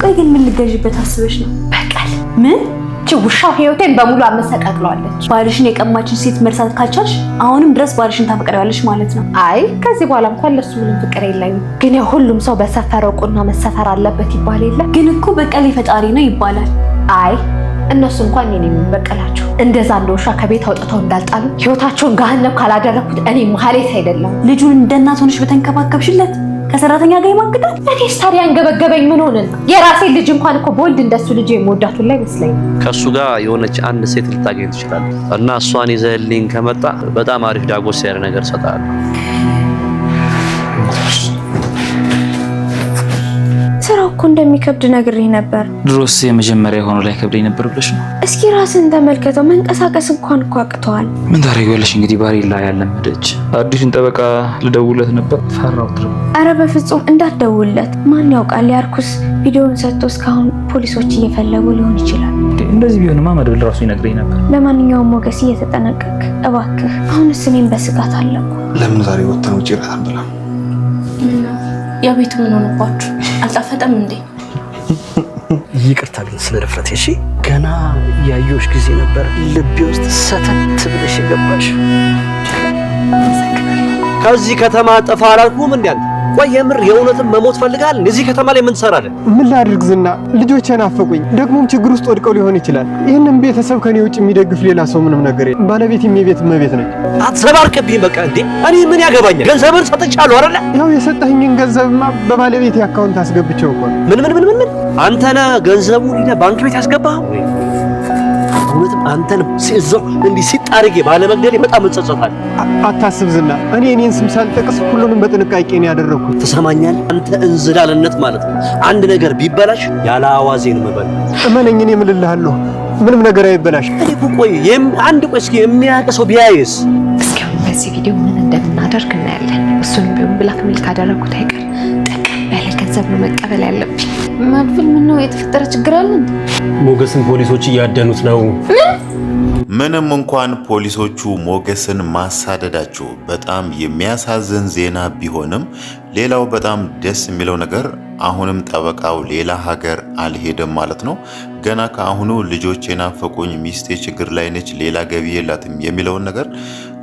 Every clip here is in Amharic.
ቆይ ግን ምን ልገዥበት አስበሽ ነው? በቀል ምን ውሻው ህይወቴን በሙሉ አመሰቃቅለዋለች። ባልሽን የቀማችን ሴት መርሳት ካልቻልሽ አሁንም ድረስ ባልሽን ታፈቅሪዋለሽ ማለት ነው? አይ ከዚህ በኋላ እንኳን ለሱ ምንም ፍቅር የለኝም። ግን ሁሉም ሰው በሰፈረው ቁና መሰፈር አለበት ይባል የለ? ግን እኮ በቀል የፈጣሪ ነው ይባላል። አይ እነሱ እንኳን እኔን የሚበቀላቸው እንደዛ እንደ ውሻ ከቤት አውጥተው እንዳልጣሉ ህይወታቸውን ገሃነም ካላደረኩት እኔ ማህሌት አይደለም። ልጁን እንደ እናት ሆነሽ በተንከባከብሽለት ከሰራተኛ ጋር ይማግዳል። እኔስ ታዲያ አንገበገበኝ ምን ሆነና? የራሴ ልጅ እንኳን እኮ በወልድ እንደሱ ልጅ የምወዳቱን ላይ መስለኝ። ከሱ ጋር የሆነች አንድ ሴት ልታገኝ ትችላለህ እና እሷን ይዘህልኝ ከመጣ በጣም አሪፍ ዳጎስ ያለ ነገር ሰጣለሁ። ስራው እኮ እንደሚከብድ ነግሬህ ነበር። ድሮስ የመጀመሪያ የሆነው ላይ ከብደኝ ነበር ብለሽ ነው? እስኪ ራስን ተመልከተው። መንቀሳቀስ እንኳን እኮ አቅተዋል። ምን ታደርጊዋለሽ እንግዲህ ባሪላ ያለመደች አዲሱን ጠበቃ ልደውለት ነበር ፈራሁት። አረ በፍጹም እንዳትደውልለት። ማን ያውቃል ያርኩስ ቪዲዮውን ሰጥቶ እስካሁን ፖሊሶች እየፈለጉ ሊሆን ይችላል። እንደዚህ ቢሆንማ መድብል ራሱ ይነግረኝ ነበር። ለማንኛውም ሞገስ እየተጠነቀቅ እባክህ። አሁንስ እኔም በስጋት አለኩ። ለምን ዛሬ ወጥተን ውጪ ራታን ብላ ያ ቤቱ ምን ሆነባችሁ? አልጣፈጠም እንዴ? ይቅርታ ግን ስለ ድፍረቴ። እሺ ገና ያየሁሽ ጊዜ ነበር ልቤ ውስጥ ሰተት ብለሽ የገባሽ። ከዚህ ከተማ ጠፋ አላልኩም እንዴ አንተ? ቆይ የምር የእውነትም መሞት ፈልጋል? እዚህ ከተማ ላይ ምን ትሰራለህ? ምን ላድርግ ዝና፣ ልጆቼ ናፈቁኝ። ደግሞም ችግር ውስጥ ወድቀው ሊሆን ይችላል። ይህንን ቤተሰብ ከኔ ውጭ የሚደግፍ ሌላ ሰው ምንም ነገር የለም። ባለቤቴም የቤት እመቤት ነች። አትዘባርቅብኝ በቃ። እንዴ እኔ ምን ያገባኛል? ገንዘብን ሰጥቻለሁ አይደለ? ያው የሰጠኸኝን ገንዘብማ በባለቤቴ አካውንት አስገብቼው እኮ ነው። ምን አንተ ነህ ገንዘቡን ሄደህ ባንክ ቤት ያስገባኸው? እውነትም አንተን ሲዘው እንዲህ ሲጣርጌ ባለመግደሌ በጣም እጸጸታለሁ። አታስብ ዝና፣ እኔ እኔን ስም ሳልጠቅስ ሁሉንም በጥንቃቄ ነው ያደረኩት። ትሰማኛለህ? አንተ እንዝላልነት ማለት ነው። አንድ ነገር ቢበላሽ ያለ አዋዜን መበል። እመነኝ፣ እኔ እምልልሃለሁ ምንም ነገር አይበላሽ። እኔ እኮ ቆይ እስኪ የሚያውቅ ሰው ቢያይስ? እስኪ በዚህ ቪዲዮ ምን እንደምናደርግ እናያለን። እሱንም ቢሆን ብላክሜል ካደረኩት አይቀር ጠቅም ያለ ገንዘብ ነው መቀበል ያለብኝ። መድብል ምን ነው የተፈጠረ ችግር አለ? ሞገስን ፖሊሶች እያደኑት ነው። ምንም እንኳን ፖሊሶቹ ሞገስን ማሳደዳቸው በጣም የሚያሳዝን ዜና ቢሆንም ሌላው በጣም ደስ የሚለው ነገር አሁንም ጠበቃው ሌላ ሀገር አልሄደም ማለት ነው። ገና ከአሁኑ ልጆቼ ናፈቁኝ፣ ሚስቴ ችግር ላይ ነች፣ ሌላ ገቢ የላትም የሚለውን ነገር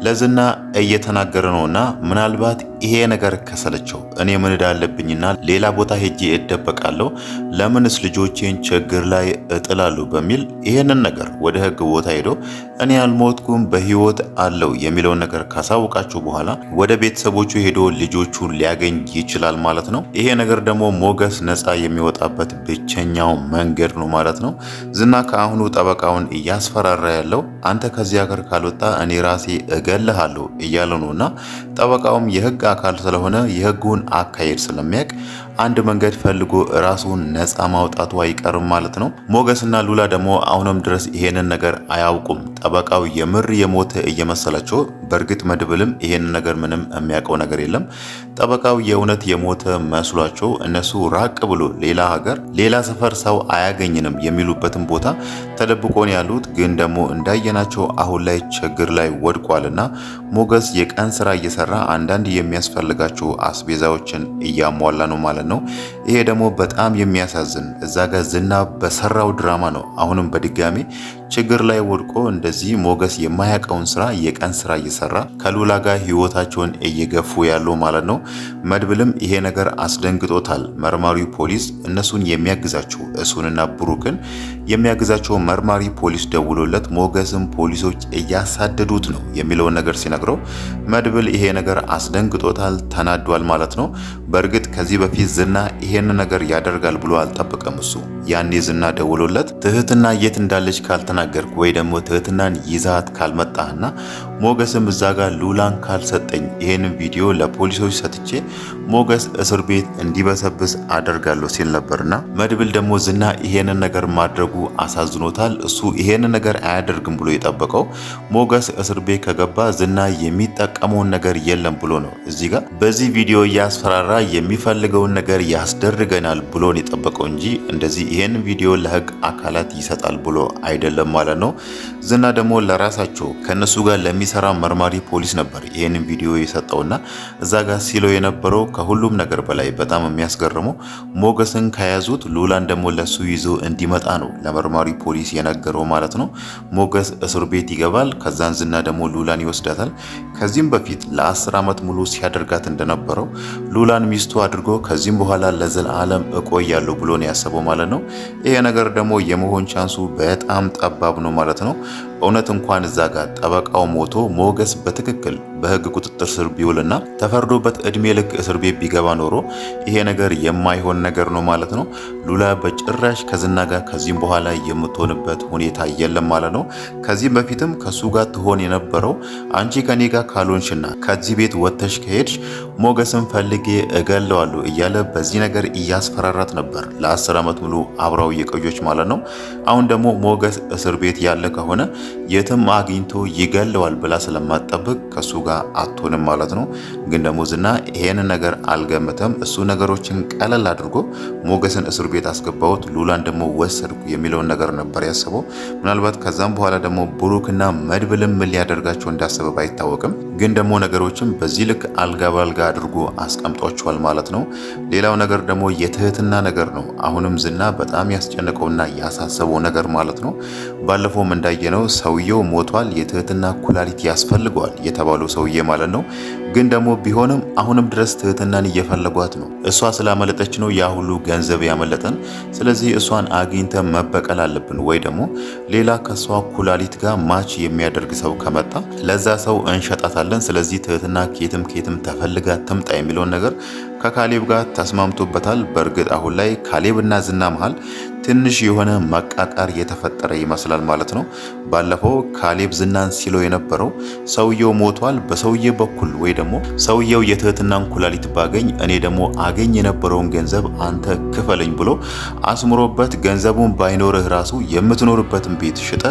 ለዝና እየተናገረ ነውና ምናልባት ይሄ ነገር ከሰለቸው እኔ ምን እዳለብኝና ሌላ ቦታ ሄጄ እደበቃለሁ፣ ለምንስ ልጆቼን ችግር ላይ እጥላለሁ በሚል ይሄንን ነገር ወደ ህግ ቦታ ሄዶ እኔ አልሞትኩም በህይወት አለው የሚለውን ነገር ካሳወቃቸው በኋላ ወደ ቤተሰቦቹ ሄዶ ልጆቹን ሊያገኝ ይችላል ማለት ነው። ይሄ ነገር ደግሞ ሞገስ ነፃ የሚወጣበት ብቸኛው መንገድ ነው ማለት ነው። ዝና ከአሁኑ ጠበቃውን እያስፈራራ ያለው አንተ ከዚህ ሀገር ካልወጣ እኔ ራሴ እገልሃለሁ እያለ ነውና ጠበቃውም የህግ አካል ስለሆነ የህጉን አካሄድ ስለሚያውቅ አንድ መንገድ ፈልጎ ራሱን ነፃ ማውጣቱ አይቀርም ማለት ነው። ሞገስና ሉላ ደግሞ አሁንም ድረስ ይሄንን ነገር አያውቁም። ጠበቃው የምር የሞተ እየመሰላቸው፣ በእርግጥ መድብልም ይሄንን ነገር ምንም የሚያውቀው ነገር የለም። ጠበቃው የእውነት የሞተ መስሏቸው እነሱ ራቅ ብሎ ሌላ ሀገር ሌላ ሰፈር ሰው አያገኝንም የሚሉበትን ቦታ ተደብቆን ያሉት፣ ግን ደግሞ እንዳየናቸው አሁን ላይ ችግር ላይ ወድቋልና ሞገስ የቀን ስራ እየሰራ አንዳንድ የሚያስፈልጋቸው አስቤዛዎችን እያሟላ ነው ማለት ነው። ይሄ ደግሞ በጣም የሚያሳዝን እዛ ጋር ዝና በሰራው ድራማ ነው። አሁንም በድጋሚ ችግር ላይ ወድቆ እንደዚህ ሞገስ የማያውቀውን ስራ የቀን ስራ እየሰራ ከሉላ ጋር ህይወታቸውን እየገፉ ያለው ማለት ነው። መድብልም ይሄ ነገር አስደንግጦታል። መርማሪው ፖሊስ እነሱን የሚያግዛቸው እሱንና ብሩክን የሚያግዛቸው መርማሪ ፖሊስ ደውሎለት ሞገስም ፖሊሶች እያሳደዱት ነው የሚለውን ነገር ሲነግረው መድብል ይሄ ነገር አስደንግጦታል፣ ተናዷል ማለት ነው። በእርግጥ ከዚህ በፊት ዝና ይሄን ነገር ያደርጋል ብሎ አልጠበቀም። እሱ ያኔ ዝና ደውሎለት ትህትና የት እንዳለች ካልተናገርኩ ወይ ደግሞ ትህትናን ይዛት ካልመጣህና ሞገስም እዛ ጋር ሉላን ካልሰጠኝ ይሄንን ቪዲዮ ለፖሊሶች ሰጥቼ ሞገስ እስር ቤት እንዲበሰብስ አደርጋለሁ ሲል ነበርና መድብል ደግሞ ዝና ይሄንን ነገር ማድረጉ አሳዝኖታል። እሱ ይሄንን ነገር አያደርግም ብሎ የጠበቀው ሞገስ እስር ቤት ከገባ ዝና የሚጠቀመውን ነገር የለም ብሎ ነው እዚህ ጋር በዚህ ቪዲዮ እያስፈራራ የሚፈልገውን ነገር ያስደርገናል ብሎ ነው የጠበቀው እንጂ እንደዚህ ይሄን ቪዲዮ ለህግ አካላት ይሰጣል ብሎ አይደለም ማለት ነው። ዝና ደግሞ ለራሳቸው ከነሱ ጋር የሚሰራ መርማሪ ፖሊስ ነበር ይሄንን ቪዲዮ የሰጠውና እዛ ጋር ሲለው የነበረው ከሁሉም ነገር በላይ በጣም የሚያስገርመው ሞገስን ከያዙት ሉላን ደግሞ ለሱ ይዞ እንዲመጣ ነው ለመርማሪ ፖሊስ የነገረው ማለት ነው። ሞገስ እስር ቤት ይገባል። ከዛን ዝና ደግሞ ሉላን ይወስዳታል። ከዚህም በፊት ለ10 ዓመት ሙሉ ሲያደርጋት እንደነበረው ሉላን ሚስቱ አድርጎ ከዚህም በኋላ ለዘላለም እቆያለሁ ብሎ ነው ያሰበው ማለት ነው። ይሄ ነገር ደግሞ የመሆን ቻንሱ በጣም ጠባብ ነው ማለት ነው። እውነት እንኳን እዛ ጋር ጠበቃው ሞቶ ሞገስ በትክክል በህግ ቁጥጥር ስር ቢውልና ተፈርዶበት እድሜ ልክ እስር ቤት ቢገባ ኖሮ ይሄ ነገር የማይሆን ነገር ነው ማለት ነው። ሉላ በጭራሽ ከዝና ጋር ከዚህም በኋላ የምትሆንበት ሁኔታ የለም ማለት ነው። ከዚህም በፊትም ከሱ ጋር ትሆን የነበረው አንቺ ከኔ ጋር ካልሆንሽና ከዚህ ቤት ወጥተሽ ከሄድሽ ሞገስን ፈልጌ እገለዋለሁ እያለ በዚህ ነገር እያስፈራራት ነበር ለ10 ዓመት ሙሉ አብራው የቆየች ማለት ነው። አሁን ደግሞ ሞገስ እስር ቤት ያለ ከሆነ የትም አግኝቶ ይገለዋል ብላ ስለማጠብቅ ከሱ ጋር አትሆንም ማለት ነው። ግን ደግሞ ዝና ይሄን ነገር አልገመተም። እሱ ነገሮችን ቀለል አድርጎ ሞገስን እስር ቤት አስገባሁት፣ ሉላን ደግሞ ወሰድኩ የሚለውን ነገር ነበር ያሰበው። ምናልባት ከዛም በኋላ ደግሞ ብሩክና መድብልም ምን ሊያደርጋቸው እንዳሰበ ባይታወቅም ግን ደግሞ ነገሮችን በዚህ ልክ አልጋ ባልጋ አድርጎ አስቀምጧቸዋል ማለት ነው። ሌላው ነገር ደግሞ የትህትና ነገር ነው። አሁንም ዝና በጣም ያስጨነቀውና ያሳሰበው ነገር ማለት ነው። ባለፈውም እንዳየነው ሰውየው ሞቷል፣ የትህትና ኩላሊት ያስፈልገዋል የተባለው ሰውዬ ማለት ነው። ግን ደግሞ ቢሆንም አሁንም ድረስ ትህትናን እየፈለጓት ነው። እሷ ስላመለጠች ነው ያ ሁሉ ገንዘብ ያመለጠን። ስለዚህ እሷን አግኝተን መበቀል አለብን፣ ወይ ደግሞ ሌላ ከሷ ኩላሊት ጋር ማች የሚያደርግ ሰው ከመጣ ለዛ ሰው እንሸጣታለን። ስለዚህ ትህትና ኬትም ተፈልጋ ትምጣ የሚለውን ነገር ከካሌብ ጋር ተስማምቶበታል። በእርግጥ አሁን ላይ ካሌብና ዝና መሃል ትንሽ የሆነ መቃቃር የተፈጠረ ይመስላል ማለት ነው። ባለፈው ካሌብ ዝናን ሲለው የነበረው ሰውየው ሞቷል፣ በሰውዬ በኩል ወይ ደግሞ ሰውየው የትህትናን ኩላሊት ባገኝ እኔ ደግሞ አገኝ የነበረውን ገንዘብ አንተ ክፈለኝ ብሎ አስምሮበት ገንዘቡን ባይኖርህ ራሱ የምትኖርበትን ቤት ሽጠ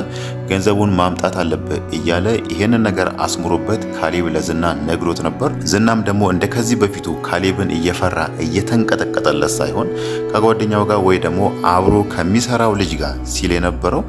ገንዘቡን ማምጣት አለብህ እያለ ይሄንን ነገር አስምሮበት ካሌብ ለዝና ነግሮት ነበር። ዝናም ደግሞ እንደ ከዚህ በፊቱ ካሌብን እየፈራ እየተንቀጠቀጠለት ሳይሆን ከጓደኛው ጋር ወይ ደግሞ አብሮ ከሚሰራው ልጅ ጋር ሲል የነበረው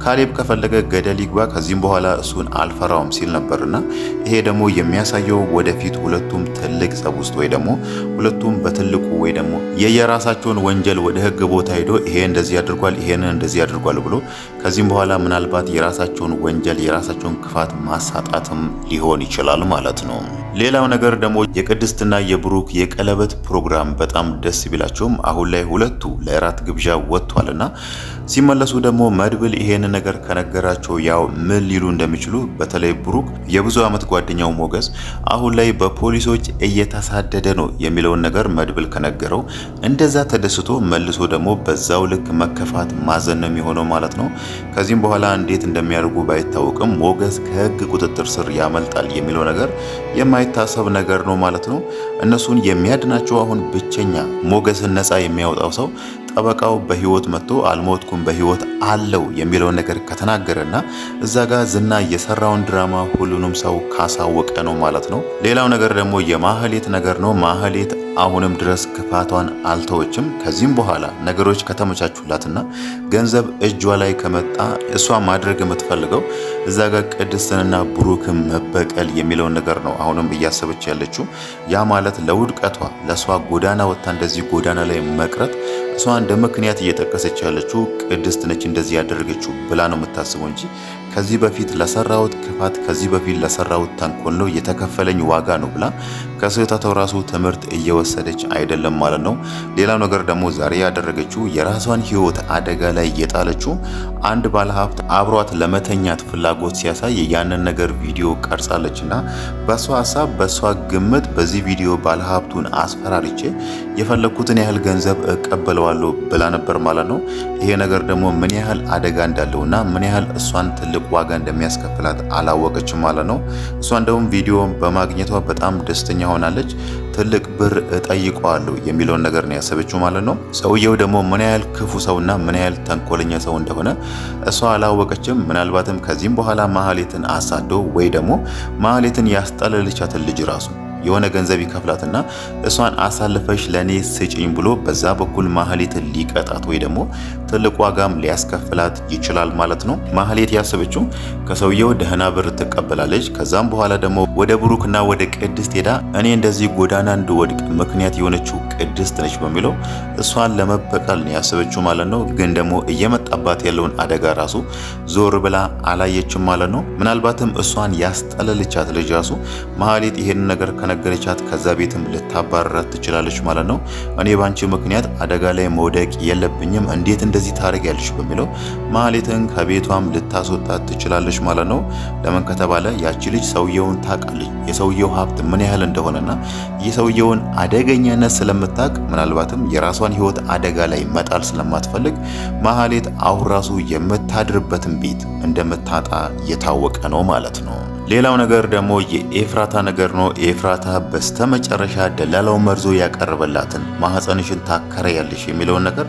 ካሌብ ከፈለገ ገደል ይግባ ከዚህም በኋላ እሱን አልፈራውም ሲል ነበርና ይሄ ደግሞ የሚያሳየው ወደፊት ሁለቱም ትልቅ ጸብ ውስጥ ወይ ደግሞ ሁለቱም በትልቁ ወይ ደግሞ የየራሳቸውን ወንጀል ወደ ህግ ቦታ ሄዶ ይሄ እንደዚህ ያድርጓል ይሄንን እንደዚህ ያድርጓል ብሎ ከዚህም በኋላ ምናልባት የራሳቸውን ወንጀል የራሳቸውን ክፋት ማሳጣትም ሊሆን ይችላል ማለት ነው። ሌላው ነገር ደግሞ የቅድስትና የብሩክ የቀለበት ፕሮግራም በጣም ደስ ቢላቸውም አሁን ላይ ሁለቱ ለራት ግብዣ ወጥቷልና ሲመለሱ ደግሞ መድብል ይሄን ነገር ከነገራቸው ያው ምን ሊሉ እንደሚችሉ በተለይ ብሩክ የብዙ ዓመት ጓደኛው ሞገስ አሁን ላይ በፖሊሶች እየተሳደደ ነው የሚለውን ነገር መድብል ከነገረው እንደዛ ተደስቶ መልሶ ደግሞ በዛው ልክ መከፋት ማዘን ነው የሚሆነው ማለት ነው። ከዚህም በኋላ እንዴት እንደሚያደርጉ ባይታወቅም ሞገስ ከህግ ቁጥጥር ስር ያመልጣል የሚለው ነገር የማይታሰብ ነገር ነው ማለት ነው። እነሱን የሚያድናቸው አሁን ብቸኛ ሞገስን ነፃ የሚያወጣው ሰው ጠበቃው በህይወት መጥቶ አልሞትኩም በህይወት አለው የሚለውን ነገር ከተናገረና እዛ ጋር ዝና የሰራውን ድራማ ሁሉንም ሰው ካሳወቀ ነው ማለት ነው። ሌላው ነገር ደግሞ የማህሌት ነገር ነው። ማህሌት አሁንም ድረስ ክፋቷን አልተወችም። ከዚህም በኋላ ነገሮች ከተመቻቹላትና ገንዘብ እጇ ላይ ከመጣ እሷ ማድረግ የምትፈልገው እዛ ጋር ቅድስትንና ብሩክን መበቀል የሚለውን ነገር ነው አሁንም እያሰበች ያለችው። ያ ማለት ለውድቀቷ ለሷ ጎዳና ወጥታ እንደዚህ ጎዳና ላይ መቅረት እሷ እንደ ምክንያት እየጠቀሰች ያለችው ቅድስት ነች እንደዚህ ያደረገችው ብላ ነው የምታስበው እንጂ ከዚህ በፊት ለሰራውት ክፋት ከዚህ በፊት ለሰራውት ተንኮል ነው የተከፈለኝ ዋጋ ነው ብላ ከስህተቷ ራሱ ትምህርት እየወሰደች አይደለም ማለት ነው። ሌላው ነገር ደግሞ ዛሬ ያደረገችው የራሷን ህይወት አደጋ ላይ የጣለችው አንድ ባለሀብት አብሯት ለመተኛት ፍላጎት ሲያሳይ ያንን ነገር ቪዲዮ ቀርጻለችና በሷ ሀሳብ በሷ ግምት በዚህ ቪዲዮ ባለሀብቱን አስፈራሪቼ የፈለኩትን ያህል ገንዘብ እቀበለዋለሁ ብላ ነበር ማለት ነው። ይሄ ነገር ደግሞ ምን ያህል አደጋ እንዳለውና ምን ያህል እሷን ትልቅ ዋጋ እንደሚያስከፍላት አላወቀችም ማለት ነው። እሷ እንደውም ቪዲዮ በማግኘቷ በጣም ደስተኛ ሆናለች። ትልቅ ብር እጠይቀዋለሁ የሚለውን ነገር ነው ያሰበችው ማለት ነው። ሰውየው ደግሞ ምን ያህል ክፉ ሰውና ምን ያህል ተንኮለኛ ሰው እንደሆነ እሷ አላወቀችም። ምናልባትም ከዚህም በኋላ ማህሌትን አሳዶ ወይ ደግሞ ማህሌትን ያስጠለልቻትን ልጅ ራሱ የሆነ ገንዘብ ይከፍላትና እሷን አሳልፈሽ ለኔ ስጪኝ ብሎ በዛ በኩል ማህሌትን ሊቀጣት ወይ ደግሞ ትልቅ ዋጋም ሊያስከፍላት ይችላል ማለት ነው። ማህሌት ያሰበችው ከሰውየው ደህና ብር ትቀበላለች። ከዛም በኋላ ደግሞ ወደ ብሩክና ወደ ቅድስት ሄዳ እኔ እንደዚህ ጎዳና እንድወድቅ ምክንያት የሆነችው ቅድስት ነች በሚለው እሷን ለመበቀል ነው ያሰበችው ማለት ነው። ግን ደግሞ እየመጣባት ያለውን አደጋ ራሱ ዞር ብላ አላየችም ማለት ነው። ምናልባትም እሷን ያስጠለለቻት ልጅ ራሱ ማህሌት ይሄን ነገር ከነገረቻት ከዛ ቤትም ልታባረራት ትችላለች ማለት ነው። እኔ ባንቺ ምክንያት አደጋ ላይ መውደቅ የለብኝም እንዴት እንደዚህ ታደርጊያለሽ በሚለው ማህሌትን ከቤቷም ልታስወጣት ትችላለች ማለት ነው። ለምን ከተባለ ያቺ ልጅ ሰውየውን ታውቃለች። የሰውየው ሀብት ምን ያህል እንደሆነና የሰውየውን አደገኛነት ስለምታውቅ ምናልባትም የራሷን ሕይወት አደጋ ላይ መጣል ስለማትፈልግ ማህሌት አሁን ራሱ የምታድርበትን ቤት እንደምታጣ የታወቀ ነው ማለት ነው። ሌላው ነገር ደግሞ የኤፍራታ ነገር ነው። ኤፍራታ በስተመጨረሻ ደላላው መርዞ ያቀርበላትን ማህፀንሽን ታከራያለሽ የሚለውን ነገር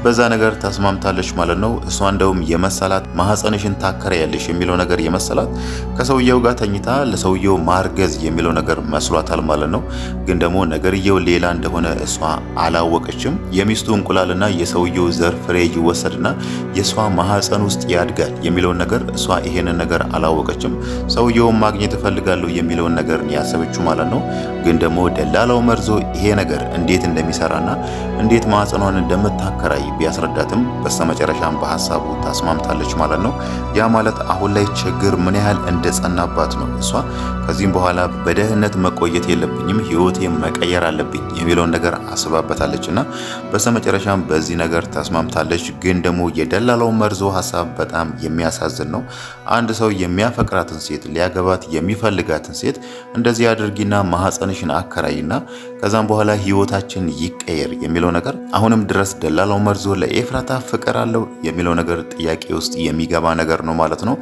በዛ ነገር ተስማምታለች ማለት ነው። እሷ እንደውም የመሰላት ማህፀንሽን ታከራያለሽ የሚለው ነገር የመሰላት ከሰውየው ጋር ተኝታ ለሰውየው ማርገዝ የሚለው ነገር መስሏታል ማለት ነው። ግን ደግሞ ነገርየው ሌላ እንደሆነ እሷ አላወቀችም። የሚስቱ እንቁላልና የሰውየው ዘር ፍሬ ይወሰድና የእሷ ማህፀን ውስጥ ያድጋል የሚለውን ነገር እሷ ይሄንን ነገር አላወቀችም። ሰውየው ማግኘት እፈልጋለሁ የሚለውን ነገር ያሰበችው ማለት ነው። ግን ደግሞ ደላላው መርዞ ይሄ ነገር እንዴት እንደሚሰራና እንዴት ማህፀኗን እንደምታከራይ ቢያስረዳትም በስተመጨረሻም በሐሳቡ ታስማምታለች ማለት ነው። ያ ማለት አሁን ላይ ችግር ምን ያህል እንደጸናባት ነው። እሷ ከዚህም በኋላ በደህንነት መቆየት የለብኝም ህይወቴ መቀየር አለብኝ የሚለውን ነገር አስባበታለችና በስተመጨረሻም በዚህ ነገር ተስማምታለች። ግን ደግሞ የደላላው መርዞ ሐሳብ በጣም የሚያሳዝን ነው። አንድ ሰው የሚያፈቅራትን ሴት ሊያገባት የሚፈልጋትን ሴት እንደዚህ አድርጊና ማህፀንሽን አከራይና ከዛም በኋላ ህይወታችን ይቀየር የሚለው ነገር አሁንም ድረስ ደላላው መርዞ ለኤፍራታ ፍቅር አለው የሚለው ነገር ጥያቄ ውስጥ የሚገባ ነገር ነው ማለት ነው።